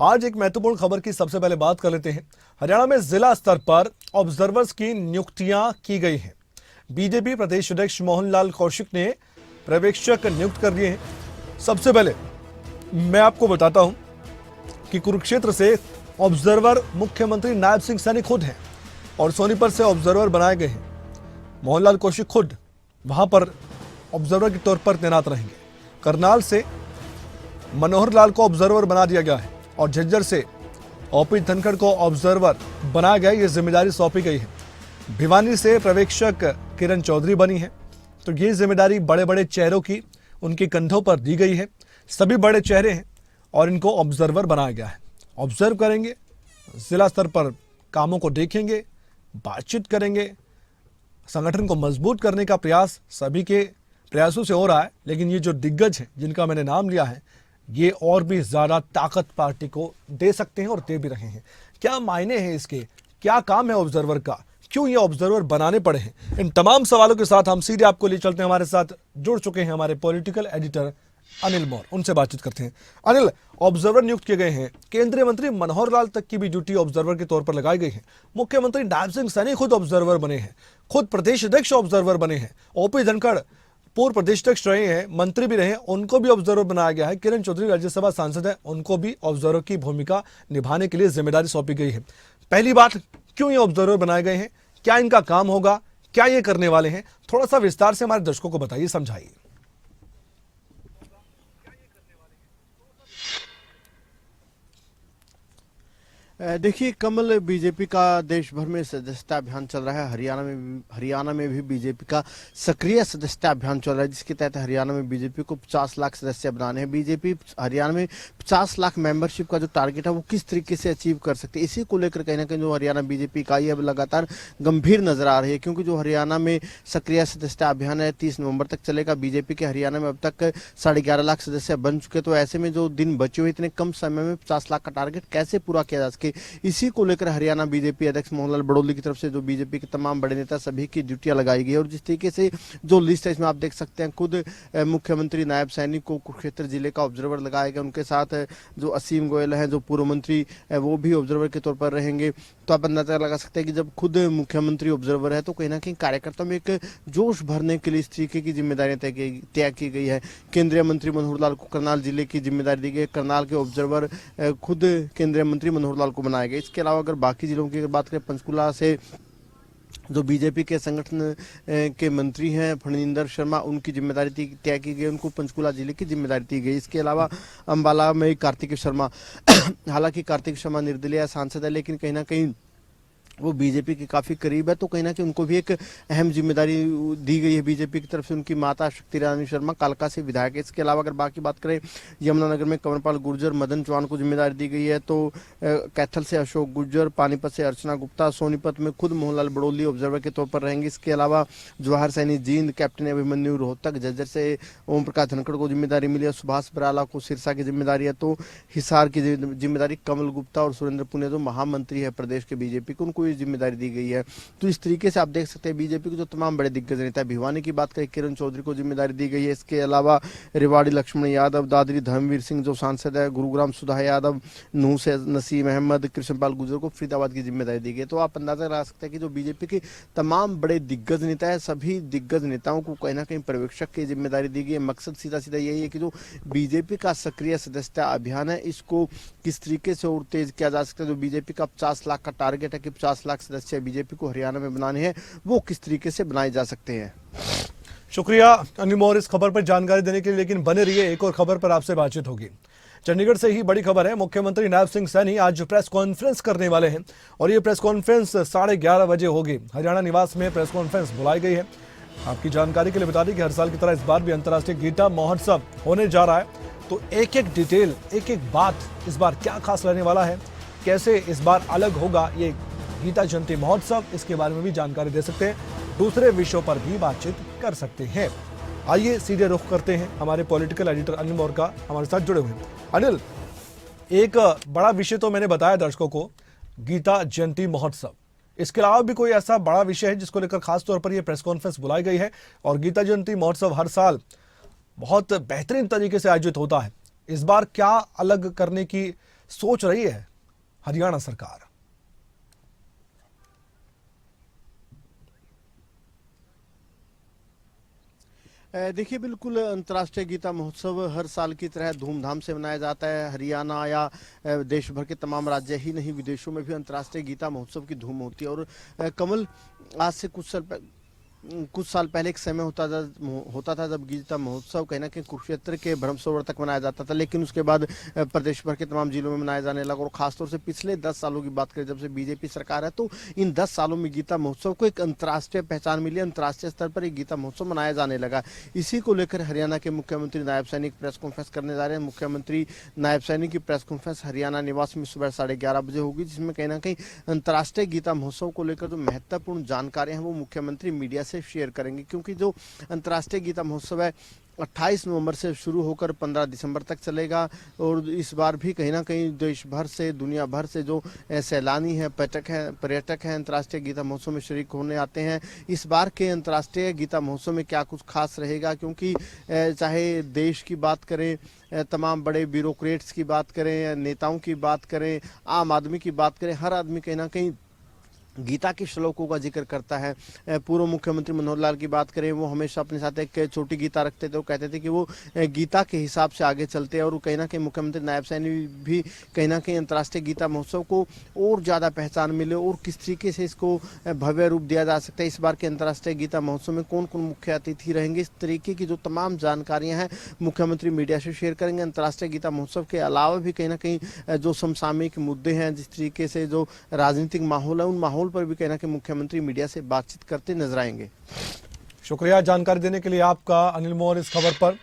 आज एक महत्वपूर्ण खबर की सबसे पहले बात कर लेते हैं। हरियाणा में जिला स्तर पर ऑब्जर्वर्स की नियुक्तियां की गई हैं। बीजेपी प्रदेश अध्यक्ष मोहनलाल कौशिक ने पर्यवेक्षक नियुक्त कर दिए हैं। सबसे पहले मैं आपको बताता हूं कि कुरुक्षेत्र से ऑब्जर्वर मुख्यमंत्री नायब सिंह सैनी खुद हैं और सोनीपत से ऑब्जर्वर बनाए गए हैं। मोहनलाल कौशिक खुद वहां पर ऑब्जर्वर के तौर पर तैनात रहेंगे। करनाल से मनोहर लाल को ऑब्जर्वर बना दिया गया है और झज्जर से ओपी धनखड़ को ऑब्जर्वर बनाया गया। ये जिम्मेदारी सौंपी गई है। भिवानी से पर्यवेक्षक किरण चौधरी बनी है। तो ये जिम्मेदारी बड़े बड़े चेहरों की उनके कंधों पर दी गई है। सभी बड़े चेहरे हैं और इनको ऑब्जर्वर बनाया गया है। ऑब्जर्व करेंगे, जिला स्तर पर कामों को देखेंगे, बातचीत करेंगे। संगठन को मजबूत करने का प्रयास सभी के प्रयासों से हो रहा है, लेकिन ये जो दिग्गज हैं जिनका मैंने नाम लिया है, ये और भी ज्यादा ताकत पार्टी को दे सकते हैं और दे भी रहे हैं। क्या मायने हैं इसके, क्या काम है ऑब्जर्वर का, क्यों ये ऑब्जर्वर बनाने पड़े हैं? इन तमाम सवालों के साथ हम सीधे आपको ले चलते हैं। हमारे साथ जुड़ चुके हैं हमारे पॉलिटिकल एडिटर अनिल मौर्य, उनसे बातचीत करते हैं। अनिल, ऑब्जर्वर नियुक्त किए गए हैं। केंद्रीय मंत्री मनोहर लाल तक की भी ड्यूटी ऑब्जर्वर के तौर पर लगाई गई है। मुख्यमंत्री नायब सिंह सैनी खुद ऑब्जर्वर बने हैं, खुद प्रदेश अध्यक्ष ऑब्जर्वर बने हैं। ओपी धनखड़ पूर्व प्रदेश अध्यक्ष रहे हैं, मंत्री भी रहे हैं, उनको भी ऑब्जर्वर बनाया गया है। किरण चौधरी राज्यसभा सांसद है, उनको भी ऑब्जर्वर की भूमिका निभाने के लिए जिम्मेदारी सौंपी गई है। पहली बात, क्यों ये ऑब्जर्वर बनाए गए हैं, क्या इनका काम होगा, क्या ये करने वाले हैं, थोड़ा सा विस्तार से हमारे दर्शकों को बताइए, समझाइए। देखिए कमल, बीजेपी का देश भर में सदस्यता अभियान चल रहा है। हरियाणा में भी बीजेपी का सक्रिय सदस्यता अभियान चल रहा है, जिसके तहत हरियाणा में बीजेपी को 50 लाख सदस्य बनाने हैं। बीजेपी हरियाणा में 50 लाख मेंबरशिप का जो टारगेट है वो किस तरीके से अचीव कर सकती है, इसी को लेकर कहीं ना कहीं जो हरियाणा बीजेपी इकाई है लगातार गंभीर नजर आ रही है। क्योंकि जो हरियाणा में सक्रिय सदस्यता अभियान है 30 नवंबर तक चलेगा। बीजेपी के हरियाणा में अब तक 11.5 लाख सदस्य बन चुके। तो ऐसे में जो दिन बचे हुए, इतने कम समय में 50 लाख का टारगेट कैसे पूरा किया जा सके, इसी को लेकर हरियाणा बीजेपी अध्यक्ष मोहनलाल बड़ौली की तरफ से जो बीजेपी के तमाम बड़े नेता सभी की ड्यूटियां लगाई गई। और जिस तरीके से जो लिस्ट है इसमें आप देख सकते हैं, खुद मुख्यमंत्री नायब सैनी को कुरुक्षेत्र जिले का ऑब्जर्वर लगाया गया। उनके साथ जो असीम गोयल हैं, जो पूर्व मंत्री, वो भी ऑब्जर्वर के तौर पर रहेंगे। तो आप अंदाजा लगा सकते हैं कि जब खुद मुख्यमंत्री ऑब्जर्वर है तो कहीं ना कहीं कार्यकर्ताओं में एक जोश भरने के लिए इस तरीके की जिम्मेदारियां तय की गई है। केंद्रीय मंत्री मनोहर लाल को करनाल जिले की जिम्मेदारी दी गई। करनाल के ऑब्जर्वर खुद केंद्रीय मंत्री मनोहर लाल को बनाया गया। इसके अलावा अगर बाकी जिलों की बात करें, पंचकुला से जो बीजेपी के संगठन के मंत्री हैं फणिंदर शर्मा, उनकी जिम्मेदारी तय की गई, उनको पंचकुला जिले की जिम्मेदारी दी गई। इसके अलावा अंबाला में कार्तिक शर्मा हालांकि कार्तिक शर्मा निर्दलीय सांसद है, लेकिन कहीं ना कहीं वो बीजेपी के काफी करीब है। तो कहीं ना कहीं उनको भी एक अहम जिम्मेदारी दी गई है बीजेपी की तरफ से। उनकी माता शक्ति रानी शर्मा कालका से विधायक है। इसके अलावा अगर बाकी बात करें, यमुनानगर में कंवरपाल गुर्जर, मदन चौहान को जिम्मेदारी दी गई है। तो कैथल से अशोक गुर्जर, पानीपत से अर्चना गुप्ता, सोनीपत में खुद मोहनलाल बड़ौली ऑब्जर्वर के तौर पर रहेंगे। इसके अलावा जवाहर सैनी जींद, कैप्टन अभिमन्यु रोहतक, झज्जर से ओम प्रकाश धनखड़ को जिम्मेदारी मिली है। सुभाष बराला को सिरसा की जिम्मेदारी है। तो हिसार की जिम्मेदारी कमल गुप्ता और सुरेंद्र पुनिया जो महामंत्री है प्रदेश के बीजेपी को, उनको ये जिम्मेदारी दी गई है। तो इस तरीके से आप देख सकते हैं बीजेपी के जो तमाम बड़े दिग्गज नेता है। भिवानी की बात करें, किरण चौधरी को जिम्मेदारी दी गई है। इसके अलावा रेवाड़ी लक्ष्मण यादव, दादरी धर्मवीर सिंह जो सांसद है, गुरुग्राम सुधा यादव, नूह से नसीम अहमद, कृष्णपाल गुर्जर को फरीदाबाद की जिम्मेदारी दी गई। तो आप अंदाजा लगा सकते हैं कि जो बीजेपी के तमाम बड़े दिग्गज नेता है, सभी दिग्गज नेताओं को कहीं ना कहीं पर्यवेक्षक की जिम्मेदारी दी गई है। मकसद सीधा सीधा यही है कि जो बीजेपी का सक्रिय सदस्यता अभियान है, इसको किस तरीके से और तेज किया जा सकता है। जो बीजेपी का 50 लाख का टारगेट है कि 50 लाख सदस्य बीजेपी को हरियाणा में बनाने हैं, वो किस तरीके से बनाए जा सकते हैं। शुक्रिया अनिल मौर्य इस खबर पर जानकारी देने के लिए। लेकिन बने रहिए, एक और खबर पर आपसे बातचीत होगी। चंडीगढ़ से ही बड़ी खबर है। मुख्यमंत्री नायब सिंह सैनी आज प्रेस कॉन्फ्रेंस करने वाले हैं और ये प्रेस कॉन्फ्रेंस 11:30 बजे होगी। हरियाणा निवास में प्रेस कॉन्फ्रेंस बुलाई गई है। आपकी जानकारी के लिए बता दें कि हर साल की तरह इस बार भी अंतर्राष्ट्रीय गीता महोत्सव होने जा रहा है। तो एक एक डिटेल, एक एक बात, इस बार क्या खास रहने वाला है, कैसे इस बार अलग होगा ये गीता जयंती महोत्सव, इसके बारे में भी जानकारी दे सकते हैं। दूसरे विषयों पर भी बातचीत कर सकते हैं। आइए सीधे रुख करते हैं हमारे पॉलिटिकल एडिटर अनिल मौर्य का, हमारे साथ जुड़े हुए हैं। अनिल, एक बड़ा विषय तो मैंने बताया दर्शकों को, गीता जयंती महोत्सव। इसके अलावा भी कोई ऐसा बड़ा विषय है जिसको लेकर खास तौर पर यह प्रेस कॉन्फ्रेंस बुलाई गई है? और गीता जयंती महोत्सव हर साल बहुत बेहतरीन तरीके से आयोजित होता है। इस बार क्या अलग करने की सोच रही है हरियाणा सरकार? देखिए, बिल्कुल अंतर्राष्ट्रीय गीता महोत्सव हर साल की तरह धूमधाम से मनाया जाता है। हरियाणा या देश भर के तमाम राज्य ही नहीं, विदेशों में भी अंतर्राष्ट्रीय गीता महोत्सव की धूम होती है। और कमल, आज से कुछ साल पहले एक समय होता था जब गीता महोत्सव कहीं ना कहीं कुरुक्षेत्र के ब्रह्म सरोवर तक मनाया जाता था, लेकिन उसके बाद प्रदेश भर के तमाम जिलों में मनाया जाने लगा। और खासतौर से पिछले 10 सालों की बात करें, जब से बीजेपी सरकार है, तो इन 10 सालों में गीता महोत्सव को एक अंतर्राष्ट्रीय पहचान मिली। अंतर्राष्ट्रीय स्तर पर एक गीता महोत्सव मनाया जाने लगा। इसी को लेकर हरियाणा के मुख्यमंत्री नायब सैनिक प्रेस कॉन्फ्रेंस करने जा रहे हैं। मुख्यमंत्री नायब सैनिक की प्रेस कॉन्फ्रेंस हरियाणा निवास में सुबह 11:30 बजे होगी, जिसमें कहीं ना कहीं अंतर्राष्ट्रीय गीता महोत्सव को लेकर जो महत्वपूर्ण जानकारियां हैं वो मुख्यमंत्री मीडिया से शेयर करेंगे। क्योंकि जो अंतर्राष्ट्रीय गीता महोत्सव है 28 नवंबर से शुरू होकर 15 दिसंबर तक चलेगा। और इस बार भी कहीं ना कहीं देश भर से, दुनिया भर से जो सैलानी हैं, पर्यटक हैं अंतर्राष्ट्रीय गीता महोत्सव में शरीक होने आते हैं। इस बार के अंतर्राष्ट्रीय गीता महोत्सव में क्या कुछ खास रहेगा, क्योंकि चाहे देश की बात करें, तमाम बड़े ब्यूरोक्रेट्स की बात करें, नेताओं की बात करें, आम आदमी की बात करें, हर आदमी कहीं ना कहीं गीता के श्लोकों का जिक्र करता है। पूर्व मुख्यमंत्री मनोहर लाल की बात करें, वो हमेशा अपने साथ एक छोटी गीता रखते थे। वो कहते थे कि वो गीता के हिसाब से आगे चलते हैं। और कहीं ना कहीं मुख्यमंत्री नायब सैनिक भी कहीं ना कहीं अंतर्राष्ट्रीय गीता महोत्सव को और ज़्यादा पहचान मिले और किस तरीके से इसको भव्य रूप दिया जा सकता है। इस बार के अंतर्राष्ट्रीय गीता महोत्सव में कौन कौन मुख्य अतिथि रहेंगे, इस तरीके की जो तमाम जानकारियाँ हैं मुख्यमंत्री मीडिया से शेयर करेंगे। अंतर्राष्ट्रीय गीता महोत्सव के अलावा भी कहीं ना कहीं जो समसामयिक मुद्दे हैं, जिस तरीके से जो राजनीतिक माहौल है, उन माहौल पर भी कहना कि मुख्यमंत्री मीडिया से बातचीत करते नजर आएंगे। शुक्रिया जानकारी देने के लिए आपका, अनिल मोहन, इस खबर पर।